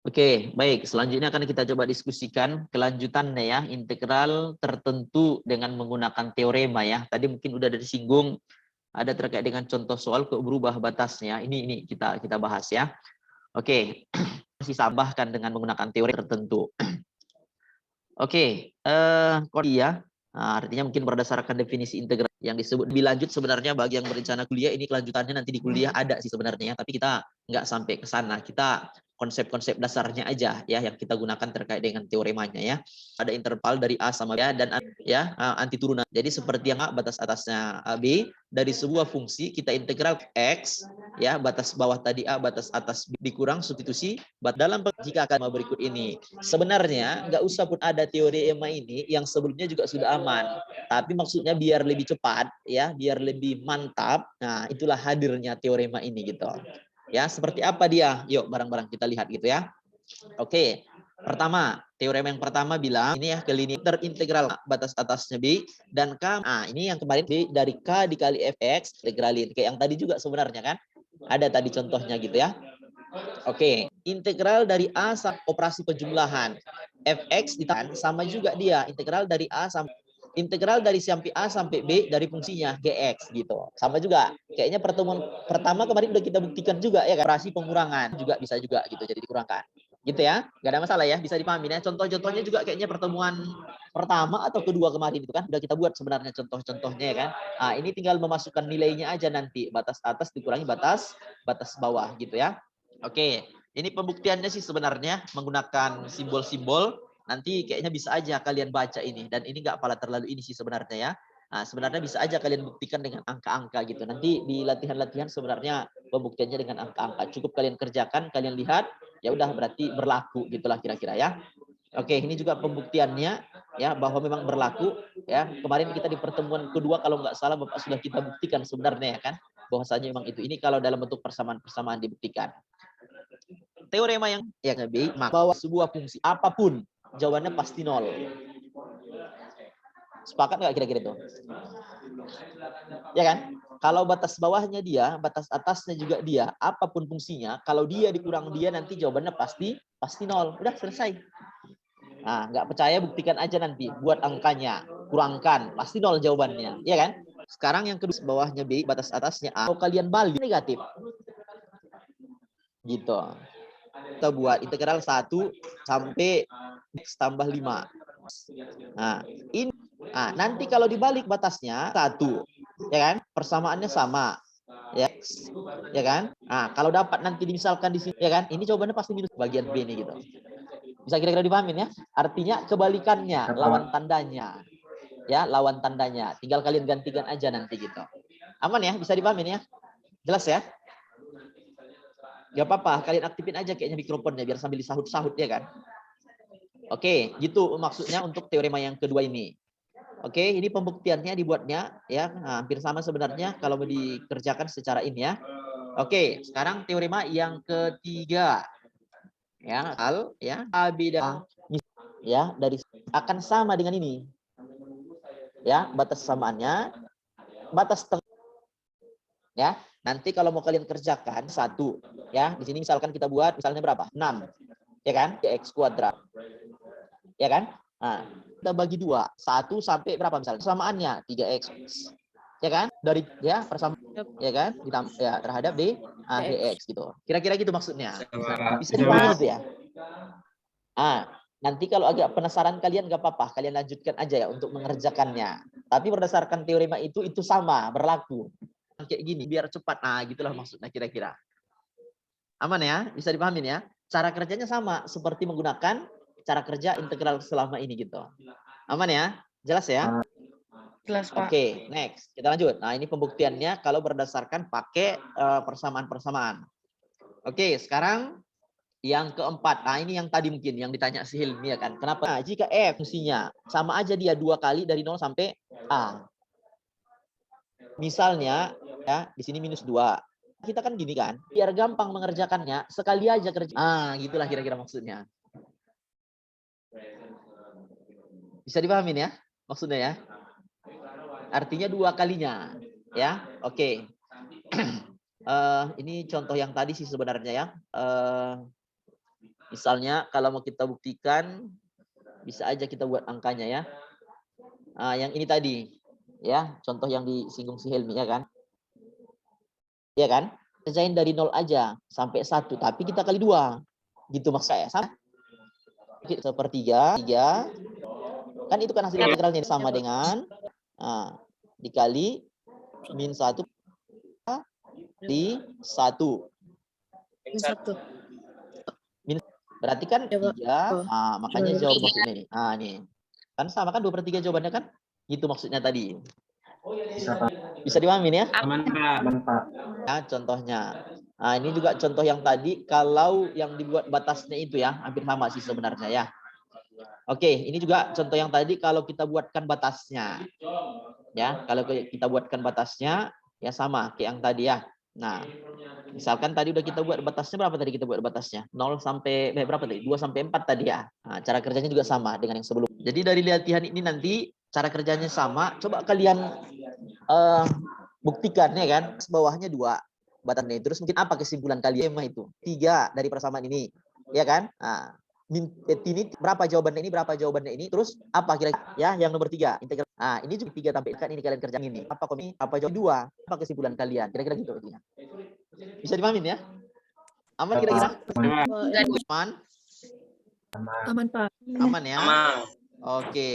Oke, baik. Selanjutnya akan kita coba diskusikan kelanjutannya ya, integral tertentu dengan menggunakan teorema ya. Tadi mungkin udah ada disinggung, ada terkait dengan contoh soal kok berubah batasnya. Ini kita bahas ya. Oke, masih tambahkan dengan menggunakan teori tertentu. Oke, ya. Nah, artinya mungkin berdasarkan definisi integral yang disebut lebih lanjut sebenarnya bagi yang berencana kuliah ini kelanjutannya nanti di kuliah ada sih sebenarnya, tapi kita nggak sampai ke sana. Kita konsep-konsep dasarnya aja ya yang kita gunakan terkait dengan teoremanya ya. Ada interval dari A sama B dan ya anti turunan. Jadi seperti yang A batas atasnya B dari sebuah fungsi kita integral X ya, batas bawah tadi A, batas atas B, dikurang substitusi dalam jika akan berikut ini. Sebenarnya nggak usah pun ada teorema ini yang sebelumnya juga sudah aman, tapi maksudnya biar lebih cepat ya, biar lebih mantap. Nah, itulah hadirnya teorema ini gitu. Ya, seperti apa dia? Yuk bareng-bareng kita lihat gitu ya. Oke. Pertama, teorema yang pertama bilang ini ya, ke linear integral batas atasnya B dan K. Nah, ini yang kemarin B dari K dikali Fx integralin kayak yang tadi juga sebenarnya kan. Ada tadi contohnya gitu ya. Oke, integral dari A sampai operasi penjumlahan Fx ditahan sama juga dia integral dari A sampai integral dari sampai A sampai B dari fungsinya Gx gitu. Sama juga. Kayaknya pertemuan pertama kemarin udah kita buktikan juga ya kan, operasi pengurangan juga bisa juga gitu jadi dikurangkan. Gitu ya. Gak ada masalah ya, bisa dipahami ya. Contoh-contohnya juga kayaknya pertemuan pertama atau kedua kemarin itu kan udah kita buat sebenarnya contoh-contohnya ya kan. Nah, ini tinggal memasukkan nilainya aja nanti batas atas dikurangi batas bawah gitu ya. Oke, ini pembuktiannya sih sebenarnya menggunakan simbol-simbol. Nanti kayaknya bisa aja kalian baca ini. Dan ini nggak pala terlalu ini sih sebenarnya ya. Nah, sebenarnya bisa aja kalian buktikan dengan angka-angka gitu. Nanti di latihan-latihan sebenarnya pembuktiannya dengan angka-angka. Cukup kalian kerjakan, kalian lihat, ya udah berarti berlaku gitulah kira-kira ya. Oke, ini juga pembuktiannya ya bahwa memang berlaku ya. Kemarin kita di pertemuan kedua kalau nggak salah Bapak sudah kita buktikan sebenarnya ya kan, bahwasanya memang itu. Ini kalau dalam bentuk persamaan-persamaan dibuktikan. Teorema yang lebih bahwa sebuah fungsi apapun jawabannya pasti nol. Sepakat nggak kira-kira itu? Ya kan? Kalau batas bawahnya dia, batas atasnya juga dia, apapun fungsinya, kalau dia dikurang dia nanti jawabannya pasti nol. Udah selesai. Nah, nggak percaya buktikan aja nanti, buat angkanya, kurangkan, pasti nol jawabannya, ya kan? Sekarang yang kedua bawahnya B, batas atasnya A. Kalau kalian balik negatif, gitu. Kita buat integral 1 sampai X tambah 5. Nah, ini nanti kalau dibalik batasnya 1, ya kan? Persamaannya sama. Ya kan? Nah, kalau dapat nanti misalkan di sini ya kan? Ini jawabannya pasti minus bagian B ini gitu. Bisa kira-kira dipahamin ya? Artinya kebalikannya, lawan tandanya. Ya, lawan tandanya. Tinggal kalian gantikan aja nanti gitu. Aman ya? Bisa dipahamin ya? Jelas ya? Gak apa-apa, kalian aktifin aja kayaknya mikrofonnya biar sambil disahut-sahut ya kan. Oke, gitu maksudnya untuk teorema yang kedua ini. Oke, ini pembuktiannya dibuatnya ya, hampir sama sebenarnya kalau mau dikerjakan secara ini ya. Oke, sekarang teorema yang ketiga. Ya, hal ya A B dan ya dari akan sama dengan ini. Ya, batas samaannya batas tengah ya. Nanti kalau mau kalian kerjakan satu ya, di sini misalkan kita buat misalnya berapa? 6. Ya kan? X kuadrat. Ya kan? Nah, kita bagi 2. 1 sampai berapa misalnya? Samaannya 3x. Ya kan? Dari ya persamaan ya kan? Ya terhadap dx gitu. Kira-kira gitu maksudnya. Bisa dipahami itu ya? Nanti kalau agak penasaran kalian nggak apa-apa, kalian lanjutkan aja ya untuk mengerjakannya. Tapi berdasarkan teorema itu sama, berlaku. Kayak gini, biar cepat. Nah, gitulah maksudnya kira-kira. Aman ya? Bisa dipahamin ya? Cara kerjanya sama, seperti menggunakan cara kerja integral selama ini gitu. Aman ya? Jelas ya? Jelas, Pak. Oke, next. Kita lanjut. Nah, ini pembuktiannya kalau berdasarkan pakai persamaan-persamaan. Oke, sekarang yang keempat. Nah, ini yang tadi mungkin yang ditanya si Hilmi ya kan. Kenapa? Nah, jika F fungsinya sama aja dia 2 kali dari 0 sampai A. Misalnya ya, di sini minus 2. Kita kan gini kan, biar gampang mengerjakannya, sekali aja kerja. Gitulah kira-kira maksudnya. Bisa dipahamin ya? Maksudnya ya? Artinya 2 kalinya. Ya, oke. Ini contoh yang tadi sih sebenarnya ya. Misalnya kalau mau kita buktikan, bisa aja kita buat angkanya ya. Nah, yang ini tadi, ya, contoh yang disinggung si Helmi ya kan? Ya kan? Kerjain dari 0 aja sampai 1, tapi kita kali 2. Gitu maksud saya. Sama. Sepertiga, 3, kan itu kan hasil integralnya sama dengan dikali min 1 di 1. Min 1. Berarti kan 3, makanya jawab maksudnya ini. Nah, nih. Kan sama kan 2/3 jawabannya kan? Gitu maksudnya tadi. Bisa dipahamin ya? Aman, Pak. Ya, contohnya. Nah, ini juga contoh yang tadi, kalau yang dibuat batasnya itu ya, hampir sama sih sebenarnya ya. Oke, ini juga contoh yang tadi kalau kita buatkan batasnya. Ya, kalau kita buatkan batasnya, ya sama kayak yang tadi ya. Nah, misalkan tadi udah kita buat batasnya, berapa tadi kita buat batasnya? 0 sampai, berapa tadi? 2 sampai 4 tadi ya. Nah, cara kerjanya juga sama dengan yang sebelum. Jadi dari latihan ini nanti, cara kerjanya sama, coba kalian buktikan ya kan, bawahnya 2 batasnya. Terus mungkin apa kesimpulan kalian itu? 3 dari persamaan ini, ya kan? Nah, ini berapa jawabannya ini, berapa jawabannya ini, terus apa kira-kira ya yang nomor 3 integral. Nah, ini juga 3 sampai kan ini kalian kerjain ini. Apa komisi? Apa jawab 2? Apa kesimpulan kalian? Kira-kira gitu. Bisa dipahamin ya? Aman kira-kira? Aman? Aman, Pak. Aman ya? Aman. Oke.